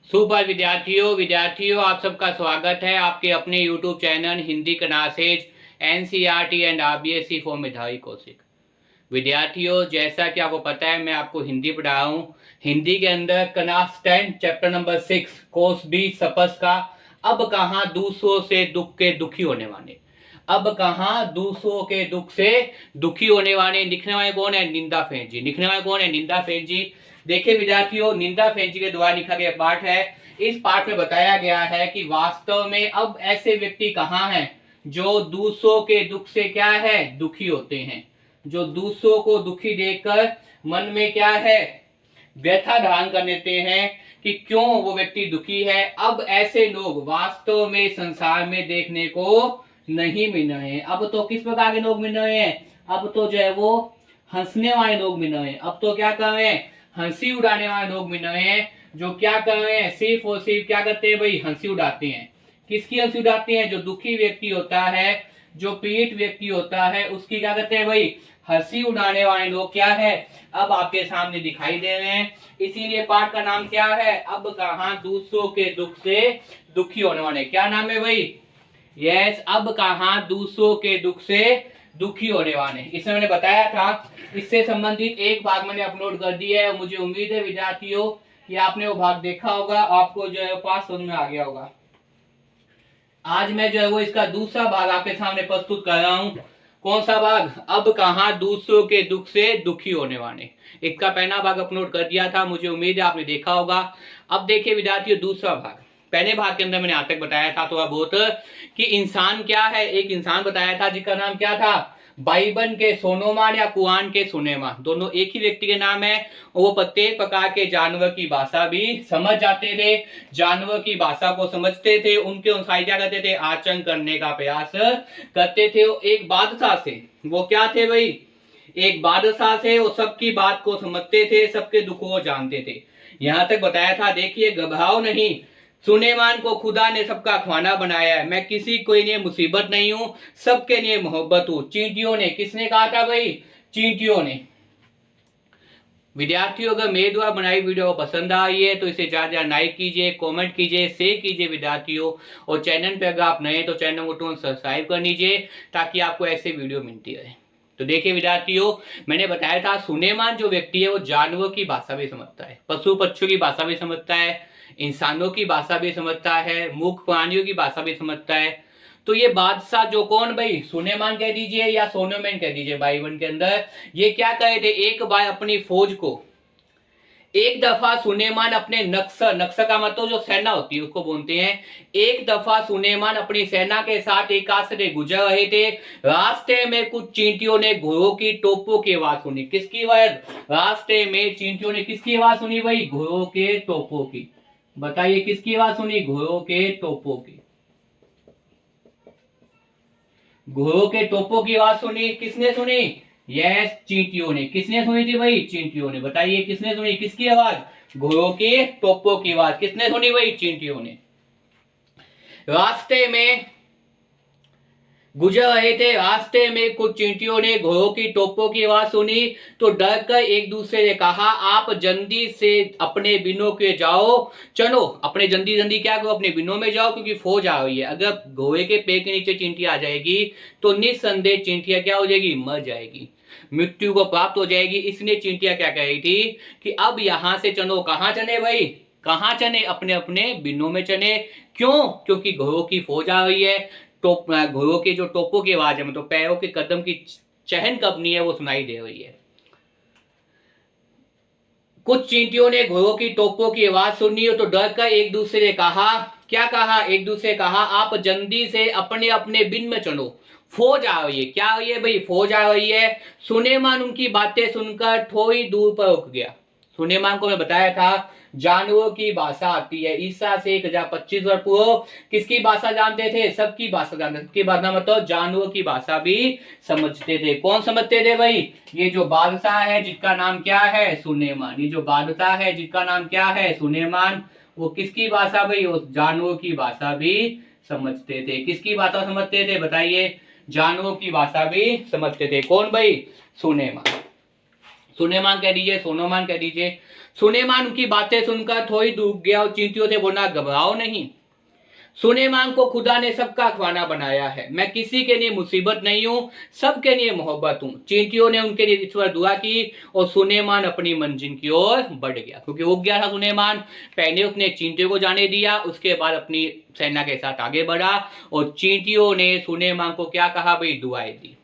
Super विद्यार्थियों आप सबका स्वागत है आपके अपने YouTube channel Hindi classes NCERT and RBSE for मेधावी कौशिक। विद्यार्थियों, जैसा कि आपको पता है मैं आपको हिंदी पढ़ा रहा हूँ। हिंदी के अंदर class 10 chapter number 6 course B सपस का अब कहाँ दूसरों से दुख के दुखी होने वाले। अब कहाँ दूसरों के दुख से दुखी होने वाले। लिखने वाले कौन है? निंदा फेंच जी। लिखने वाले कौन है? निंदा फेंच जी। देखिए विद्यार्थियों, निंदा फेंच जी के द्वारा लिखा गया पाठ है। इस पाठ में बताया गया है कि वास्तव में अब ऐसे व्यक्ति कहाँ हैं जो दूसरों के दुख से क्या है? दुखी होते हैं। जो दूसरों को दुखी देखकर मन में क्या है? व्यथा धारण कर लेते हैं कि क्यों वो व्यक्ति दुखी है। अब ऐसे लोग वास्तव में संसार में देखने को नहीं मिल रहे हैं। अब तो किस प्रकार के लोग मिल रहे हैं? अब तो जो है वो हंसने वाले लोग मिल रहे हैं। अब तो क्या कर रहे हैं? हंसी उड़ाने वाले लोग मिल रहे हैं। जो क्या कर रहे हैं? सिर्फ और सिर्फ क्या करते हैं भाई? हंसी उड़ाते हैं। किसकी हंसी उड़ाते हैं? जो दुखी व्यक्ति होता है, जो पीड़ित व्यक्ति होता है, उसकी क्या करते हैं भाई? हंसी उड़ाने वाले लोग क्या है? अब आपके सामने दिखाई दे रहे हैं। इसीलिए पाठ का नाम क्या है? अब कहाँ दूसरों के दुख से दुखी होने वाले। क्या नाम है भाई? यस, अब कहाँ दूसरों के दुख से दुखी होने वाले। इसमें मैंने बताया था, इससे संबंधित एक भाग मैंने अपलोड कर दिया है। मुझे उम्मीद है विद्यार्थियों कि आपने वो भाग देखा होगा, आपको जो है पास समझ में आ गया होगा। आज मैं जो है वो इसका दूसरा भाग आपके सामने प्रस्तुत कर रहा हूँ। कौन सा भाग? अब कहाँ दूसरों के दुख से दुखी होने वाले। इसका पहला भाग अपलोड कर दिया था, मुझे उम्मीद है आपने देखा होगा। अब देखिए विद्यार्थियों, दूसरा भाग। पहले भाग के अंदर मैंने आज तक बताया था थोड़ा बहुत कि इंसान क्या है। एक इंसान बताया था जिसका नाम क्या था? बाइबन के सोनोमान या कुआन के सुनेमा, दोनों एक ही व्यक्ति के नाम है। वो प्रत्येक प्रकार के जानवर की भाषा भी समझ जाते थे, जानवर की भाषा को समझते थे, उनके अनुसार क्या करते थे? आचरण करने का प्रयास करते थे। वो एक बादशाह से, वो क्या थे भाई? एक बादशाह से वो सबकी बात को समझते थे, सबके दुखों को जानते थे। यहां तक बताया था, देखिए घबराओ नहीं, सुलेमान को खुदा ने सबका खाना बनाया है। मैं किसी के लिए मुसीबत नहीं हूं, सबके लिए मोहब्बत हूं। चींटियों ने, किसने कहा था भाई? चींटियों ने। विद्यार्थियों, अगर मेरे द्वारा बनाई वीडियो पसंद आई है तो इसे ज्यादा ज्यादा लाइक कीजिए, कमेंट कीजिए, शेयर कीजिए विद्यार्थियों। और चैनल पे अगर आप नए हैं तो चैनल को तुरंत सब्सक्राइब कर लीजिए ताकि आपको ऐसे वीडियो मिलती रहे। तो देखिए विद्यार्थियों, मैंने बताया था सुलेमान जो व्यक्ति है वो जानवरों की भाषा भी समझता है, पशु पक्षियों की भाषा भी समझता है, इंसानों की भाषा भी समझता है, मूक प्राणियों की भाषा भी समझता है। तो ये बादशाह जो कौन भाई? सुलेमान कह दीजिए या सोलोमन कह दीजिए, बाइबल के अंदर ये क्या कहे थे? एक बार अपनी फौज को, एक दफा सुलेमान अपने नक्शा, नक्शा का मतलब जो सेना होती है उसको बोलते हैं। एक दफा सुलेमान अपनी सेना के साथ एक से गुजर रहे थे। रास्ते में कुछ चींटियों ने घोड़ों की टोपों की आवाज सुनी। किसकी आवाज? रास्ते में चींटियों ने किसकी आवाज सुनी भाई? घोड़ों के टोपों की। बताइए किसकी आवाज सुनी? घोड़ों के टोपों की। घोड़ों के टोपों की आवाज सुनी। किसने सुनी? यस, चींटियों ने। किसने सुनी थी भाई? चींटियों ने। बताइए किसने सुनी? किसकी आवाज? घोड़ों के टोपों की आवाज। किसने सुनी भाई? चींटियों ने। रास्ते में गुजर रहे थे, रास्ते में कुछ चींटियों ने घोड़ों की टोपों की आवाज सुनी तो डर कर एक दूसरे ने कहा, आप जल्दी से अपने बिनों के जाओ, चलो अपने जल्दी जल्दी क्या करो? अपने बिनों में जाओ, क्योंकि फौज आ रही है। अगर घोड़े के पैर के नीचे चींटी आ जाएगी तो निस्संदेह चींटियां क्या हो जाएगी? मर जाएगी, मृत्यु को प्राप्त हो जाएगी। इसलिए चींटियां क्या कह रही थी कि अब यहां से चलो। कहां चले भाई? कहां चले? अपने अपने बिनों में चले। क्यों? क्योंकि घोड़ों की फौज आ रही है। घोड़ों के जो टोपों की आवाज है, मतलब पैरों के कदम की चहन कबनी है, वो सुनाई दे रही है। कुछ चींटियों ने घोड़ों की टोपों की आवाज सुनी तो डर कर एक दूसरे ने कहा, क्या कहा? एक दूसरे कहा, आप जल्दी से अपने अपने बिन में चलो, फौज आ रही है। क्या आ रही है भाई? फौज आ रही है। सुलेमान उनकी बातें सुनकर थोड़ी दूर पर रुक गया। सुलेमान को मैं बताया था जानवरों की भाषा आती है। ईसा से 1025 वर्ष पूर्व किसकी भाषा जानते थे? सबकी भाषा जानते थे। सबकी भाषा मतलब जानवरों की भाषा भी समझते थे। कौन समझते थे भाई? ये जो बादशाह है जिसका नाम क्या है? सुलेमान। ये जो बादशाह है जिसका नाम क्या है? सुलेमान। वो किसकी भाषा भाई? वो जानवरों की भाषा भी समझते थे। किसकी भाषा समझते थे? बताइए। जानवरों की भाषा भी समझते थे। कौन भाई? सुलेमान। सुनेमान कह दीजिए, सोनोमान कह दीजिए। सुनेमान उनकी बातें सुनकर थोड़ी डूब गया और चींटियों से बोला, घबराओ नहीं, सुनेमान को खुदा ने सबका खाना बनाया है, मैं किसी के लिए मुसीबत नहीं हूं, सबके लिए मोहब्बत हूं। चींटियों ने उनके लिए ईश्वर दुआ की और सुनेमान अपनी मंजिल की ओर बढ़ गया, क्योंकि उग गया था सुनेमान। पहले उसने चींटियों को जाने दिया, उसके बाद अपनी सेना के साथ आगे बढ़ा और चींटियों ने सुनेमान को क्या कहा भाई, दुआएं दी।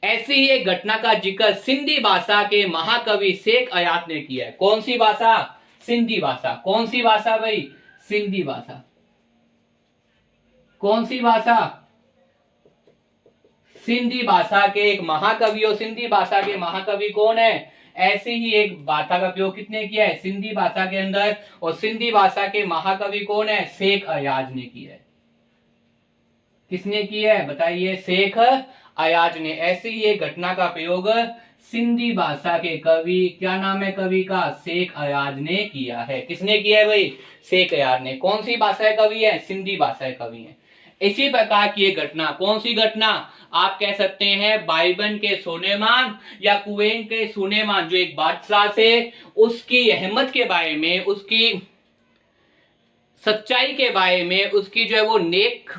ऐसी ही एक घटना का जिक्र सिंधी भाषा के महाकवि शेख अयात ने किया है। कौन सी भाषा? सिंधी भाषा। कौन सी भाषा भाई? सिंधी भाषा। कौन सी भाषा? सिंधी भाषा के एक महाकवि। और सिंधी भाषा के महाकवि कौन है? ऐसी ही एक भाषा का प्रयोग किसने किया है? सिंधी भाषा के अंदर। और सिंधी भाषा के महाकवि कौन है? शेख अयाज ने किया है। किसने किया है बताइए? शेख अयाज ने। ऐसी ही एक घटना का प्रयोग सिंधी भाषा के कवि, क्या नाम है कवि का? शेख अयाज ने किया है। किसने किया है भाई? शेख अयाज ने। कौन सी भाषा के कवि है? सिंधी भाषा के कवि है। इसी प्रकार की एक घटना, कौन सी घटना? आप कह सकते हैं बाइबन के सोनेमान या कुएं के सुनेमान, जो एक बादशाह से उसकी अहमद के बारे में, उसकी सच्चाई के बारे में, उसकी जो है वो नेक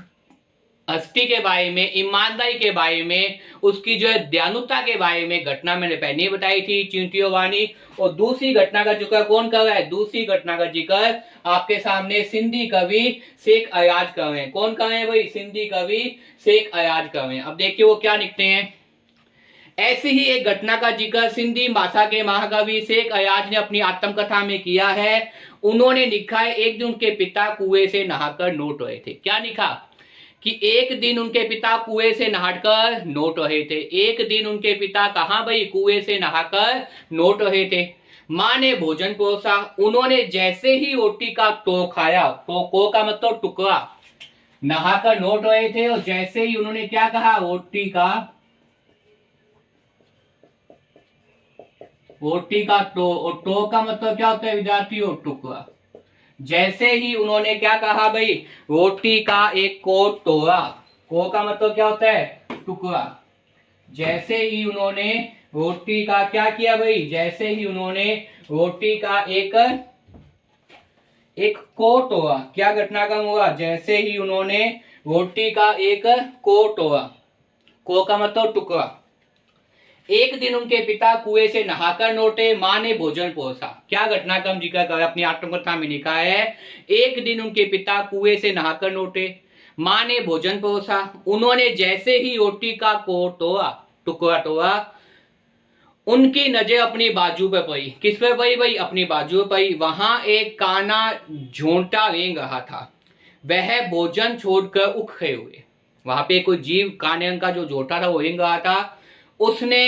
हस्ती के बारे में, ईमानदारी के बारे में, उसकी जो है दयालुता के बारे में घटना मैंने पहले ही बताई थी, चींटियों वाणी। और दूसरी घटना का जिक्र कौन कर रहा है? दूसरी घटना का जिक्र आपके सामने सिंधी कवि शेख अयाज कर रहे हैं। कौन कर रहे हैं भाई? सिंधी कवि शेख अयाज कर रहे हैं। अब देखिए वो क्या लिखते हैं। ऐसी ही एक घटना का जिक्र सिंधी भाषा के महाकवि शेख अयाज ने अपनी आत्मकथा में किया है। उन्होंने लिखा है, एक दिन उनके पिता कुएं से नहाकर लौट रहे थे। क्या लिखा? कि एक दिन उनके पिता कुएं से नहाकर लौट रहे थे। एक दिन उनके पिता कहां भाई? कुएं से नहाकर लौट रहे थे। माँ ने भोजन परोसा, उन्होंने जैसे ही रोटी का टो खाया, टो का मतलब टुकड़ा, नहाकर लौट रहे थे और जैसे ही उन्होंने क्या कहा? रोटी का टो। और टो का मतलब क्या होता है विद्यार्थियों? टुकड़ा। जैसे ही उन्होंने क्या कहा भाई? रोटी का एक को तोड़ा। को का मतलब क्या होता है? टुकड़ा। जैसे ही उन्होंने रोटी का क्या किया भाई? जैसे ही उन्होंने रोटी का एक को तोड़ा। क्या घटनाक्रम हुआ? जैसे ही उन्होंने रोटी का एक को तोड़ा। को का मतलब टुकड़ा। एक दिन उनके पिता कुएं से नहाकर लौटे, मां ने भोजन परोसा। क्या घटनाक्रम जिक्र कर अपनी आत्मकथा में लिखा है। एक दिन उनके पिता कुएं से नहाकर लौटे, मां ने भोजन परोसा, उन्होंने जैसे ही रोटी का को तोड़ा, टुकड़ा तोड़ा, उनकी नजर अपनी बाजू पे पड़ी। किस पे पड़ी भाई? अपनी बाजू पे पड़ी। वहां एक काना झोंटा रेंग रहा था, वह भोजन छोड़कर उठ खड़े हुए। वहां पे कोई जीव काने का जो झोंटा था वो रेंग रहा था, उसने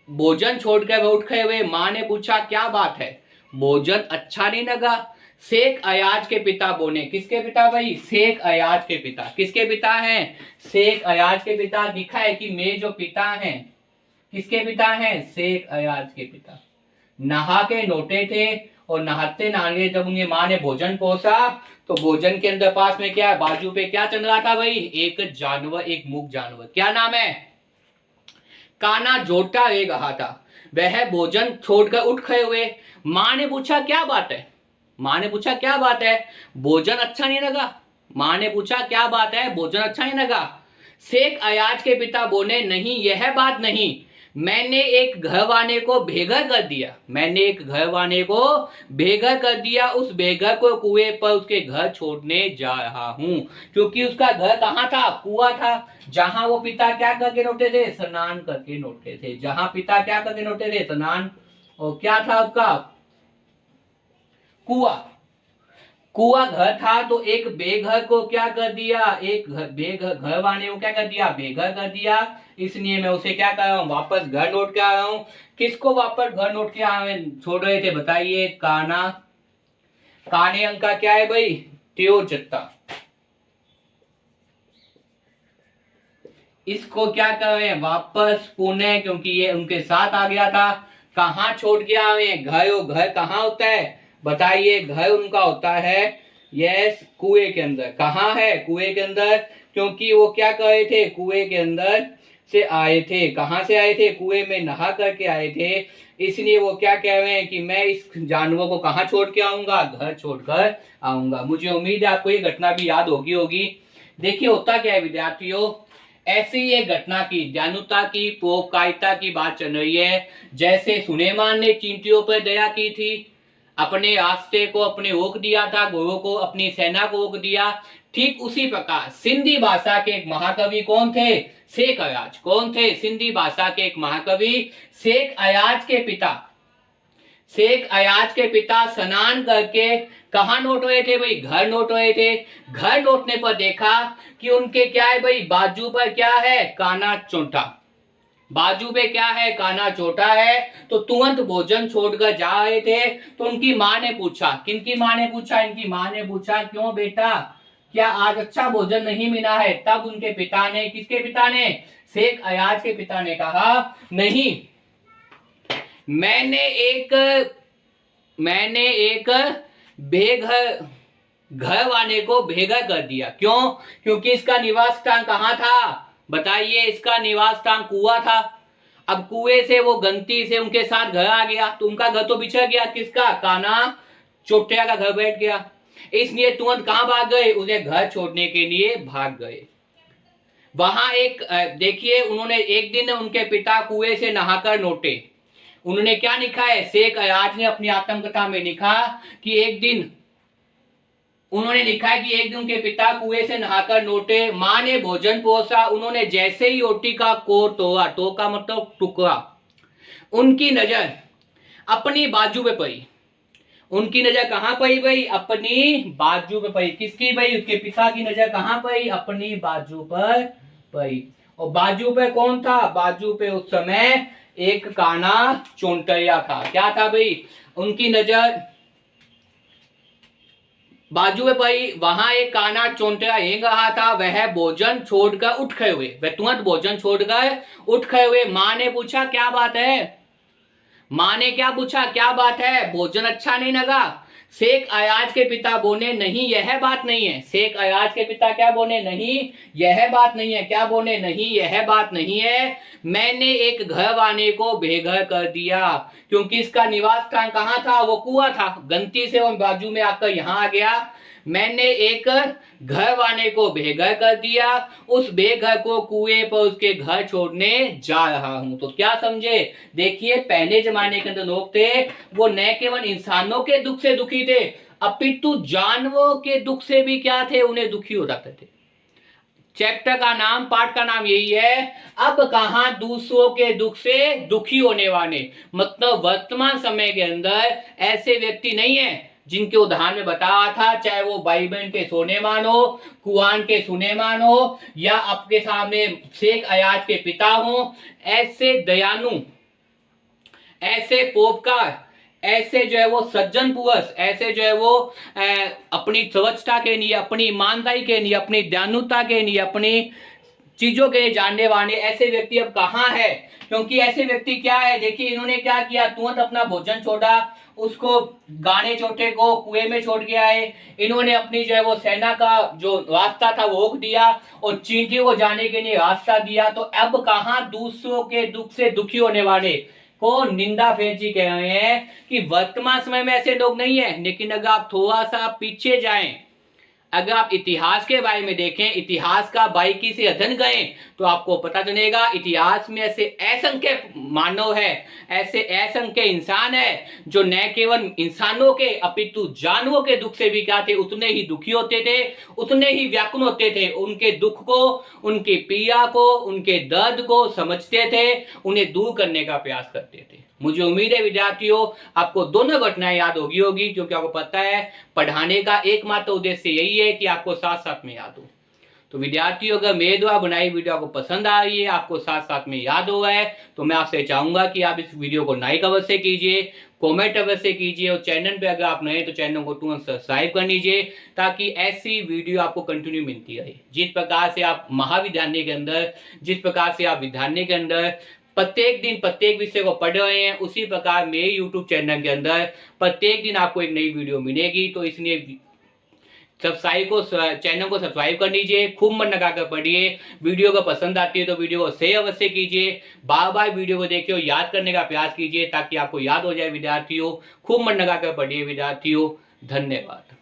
भोजन छोड़कर वह उठ खड़े हुए। मां ने पूछा, क्या बात है? भोजन अच्छा नहीं लगा? शेख अयाज के पिता बोले। किसके पिता भाई? शेख अयाज के पिता। किसके पिता हैं? शेख अयाज के पिता। लिखा है कि मेरे जो पिता हैं, किसके पिता हैं? शेख अयाज के पिता। नहा के लौटे थे और नहाते नहाते जब उन्हें मां ने भोजन परोसा तो भोजन के अंदर पास में क्या है? बाजू पे क्या चल रहा था भाई? एक जानवर, एक मूक जानवर। क्या नाम है? काना झोंटा रे रहा था, वह भोजन छोड़कर उठ खड़े हुए। मां ने पूछा, क्या बात है? मां ने पूछा, क्या बात है? भोजन अच्छा नहीं लगा? मां ने पूछा, क्या बात है? भोजन अच्छा नहीं लगा? शेख अयाज के पिता बोले, नहीं, यह बात नहीं, मैंने एक घर वाले को बेघर कर दिया। मैंने एक घर वाले को बेघर कर दिया। उस बेघर को कुएं पर उसके घर छोड़ने जा रहा हूं, क्योंकि उसका घर कहां था? कुआं था, जहां वो पिता क्या करके लौटे थे? स्नान करके लौटे थे। जहां पिता क्या करके लौटे थे? स्नान। और क्या था उसका? कुआं। कुआं घर था, तो एक बेघर को क्या कर दिया? एक बेघर घर वाले को क्या कर दिया? बेघर कर दिया। इसलिए मैं उसे क्या कर रहा हूं? वापस घर लौट के आ रहा हूं। किसको वापस घर लौट के छोड़ रहे थे बताइए? काना। काने अंक का क्या है भाई? त्योजता। इसको क्या कर रहे हैं? वापस पुणे, क्योंकि ये उनके साथ आ गया था। कहां छोड़ के आ रहे हैं? घर। और घर कहां होता है बताइए? घर उनका होता है यस कुएं के अंदर। कहां है? कुएं के अंदर, क्योंकि वो क्या कर रहे थे? कुएं के अंदर से आए थे। कहाँ से आए थे? कुएं में नहा करके आए थे। इसलिए वो क्या कह रहे हैं कि मैं इस जानवर को कहाँ छोड़ के आऊंगा? घर छोड़कर आऊंगा। मुझे उम्मीद है आपको ये घटना भी याद होगी। देखिए होता क्या है विद्यार्थियों, ऐसी ये घटना की दयालुता की परोपकारिता की बात चल रही है। जैसे सुलेमान ने चींटियों पर दया की थी, अपने रास्ते को अपने रोक दिया था, गोरों को अपनी सेना को रोक दिया। ठीक उसी प्रकार सिंधी भाषा के एक महाकवि कौन थे? शेख अयाज। कौन थे? सिंधी भाषा के एक महाकवि शेख अयाज के पिता। शेख अयाज के पिता स्नान करके कहाँ लौट रहे थे भाई? घर लौट रहे थे। घर लौटने पर देखा कि उनके क्या है भाई? बाजू पर क्या है? काना चोटा। बाजू पे क्या है? काना चोटा है। तो तुरंत भोजन छोड़कर जा रहे थे। तो उनकी माँ ने पूछा, किनकी माँ ने पूछा? इनकी माँ ने पूछा, क्यों बेटा, क्या आज अच्छा भोजन नहीं मिला है? तब उनके पिता ने, किसके पिता ने? शेख अयाज के पिता ने कहा, नहीं, मैंने एक बेघर घर वाले को बेघर कर दिया। क्यों? क्योंकि इसका निवास स्थान कहाँ था? बताइए। इसका निवास स्थान कुआं था। अब कुएं से वो गंती से उनके साथ घर आ गया, तो उनका घर तो बिछड़ गया। किसका? काना चोटिया का घर बैठ गया। इसलिए तुरंत कहां भाग गए? उसे घर छोड़ने के लिए भाग गए। वहां एक देखिए, उन्होंने एक दिन उनके पिता कुएं से नहाकर लौटे। उन्होंने क्या लिखा है? शेख अयाज ने अपनी आत्मकथा में लिखा कि एक दिन उन्होंने लिखा है कि एक दिन उनके पिता कुएं से नहाकर लौटे, मां ने भोजन परोसा। उन्होंने जैसे ही रोटी का कोर तोड़ा, तो का मतलब टुकड़ा, उनकी नजर अपनी बाजू पे पड़ी। उनकी नजर कहां पड़ी भाई? अपनी बाजू पे पड़ी। किसकी भाई? उसके पिता की नजर कहां पड़ी? अपनी बाजू पर पड़ी। और बाजू पे कौन था? बाजू पे उस समय एक काना चोंटैया था। क्या था भाई? उनकी नजर बाजू में पड़ी। वहां एक काना चोंटिया हेंग रहा था। वह भोजन छोड़कर उठ खड़े हुए। वह तुरंत भोजन छोड़कर उठ खड़े हुए। मां ने पूछा, क्या बात है? मां ने क्या पूछा? क्या बात है? भोजन अच्छा नहीं लगा? शेख अयाज के पिता बोले, नहीं, यह बात नहीं है। शेख अयाज के पिता क्या बोले? नहीं, यह बात नहीं है। क्या बोले? नहीं, यह बात नहीं है। मैंने एक घर वाले को बेघर कर दिया, क्योंकि इसका निवास स्थान कहाँ था? वो कुआं था। गलती से वो बाजू में आकर यहाँ आ गया। मैंने एक घर वाले को बेघर कर दिया। उस बेघर को कुएं पर उसके घर छोड़ने जा रहा हूं। तो क्या समझे? देखिए, पहले जमाने के अंदर लोग थे, वो न केवल इंसानों के दुख से दुखी थे, अपितु जानवरों के दुख से भी क्या थे? उन्हें दुखी हो जाते थे। चैप्टर का नाम, पाठ का नाम यही है, अब कहां दूसरों के दुख से दुखी होने वाले। मतलब वर्तमान समय के अंदर ऐसे व्यक्ति नहीं है जिनके उदाहरण में बता रहा था, चाहे वो भाई बहन के सोनेमान हो, कुआन के सुनेमान हो, या आपके सामने शेख अयाज के पिता हो। ऐसे दयालु, ऐसे परोपकार, ऐसे जो है वो सज्जन पुरुष, ऐसे जो है वो अपनी स्वच्छता के लिए, अपनी ईमानदारी के लिए, अपनी दयालुता के लिए, अपनी चीजों के जानने वाले ऐसे व्यक्ति अब कहाँ है? क्योंकि ऐसे व्यक्ति क्या है? देखिए, इन्होंने क्या किया? तुरंत अपना भोजन छोड़ा, उसको गाने चोटे को कुएं में छोड़ के आए। इन्होंने अपनी जो है वो सेना का जो रास्ता था वो रोक दिया और चींटियों को जाने के लिए रास्ता दिया। तो अब कहां दूसरों के दुख से दुखी होने वाले को निंदा फेंची कह रहे हैं कि वर्तमान समय में ऐसे लोग नहीं है। लेकिन अगर आप थोड़ा सा पीछे जाएं, अगर आप इतिहास के बारे में देखें, इतिहास का बारीकी से अध्ययन करें, तो आपको पता चलेगा इतिहास में ऐसे असंख्य मानव है, ऐसे असंख्य इंसान है जो न केवल इंसानों के अपितु जानवरों के दुख से भी क्या थे? उतने ही दुखी होते थे, उतने ही व्याकुल होते थे। उनके दुख को, उनकी पीड़ा को, उनके दर्द को समझते थे, उन्हें दूर करने का प्रयास करते थे। मुझे उम्मीद है विद्यार्थियों, आपको दोनों घटनाएं याद होगी, क्योंकि आपको पता है पढ़ाने का एकमात्र उद्देश्य यही है कि आपको साथ साथ में याद हो। तो विद्यार्थियों, अगर मेरे द्वारा बनाई वीडियो आपको पसंद आ रही है, आपको साथ साथ में याद हो रहा है, तो मैं आपसे चाहूंगा कि आप इस वीडियो को लाइक अवश्य कीजिए, कमेंट अवश्य कीजिए, और चैनल पे अगर आप नए तो चैनल को तुरंत सब्सक्राइब कर लीजिए, ताकि ऐसी वीडियो आपको कंटिन्यू मिलती रहे। जिस प्रकार से आप महाविद्यालय के अंदर, जिस प्रकार से आप विद्यालय के अंदर प्रत्येक दिन प्रत्येक विषय को पढ़ रहे हैं, उसी प्रकार मेरे YouTube चैनल के अंदर प्रत्येक दिन आपको एक नई वीडियो मिलेगी। तो इसलिए चैनल को सब्सक्राइब कर लीजिए, खूब मन लगाकर पढ़िए। वीडियो को पसंद आती है तो वीडियो को शेयर अवश्य कीजिए। बार बार वीडियो को देखिए और याद करने का प्रयास कीजिए ताकि आपको याद हो जाए विद्यार्थियों। खूब मन लगाकर पढ़िए विद्यार्थियों। धन्यवाद।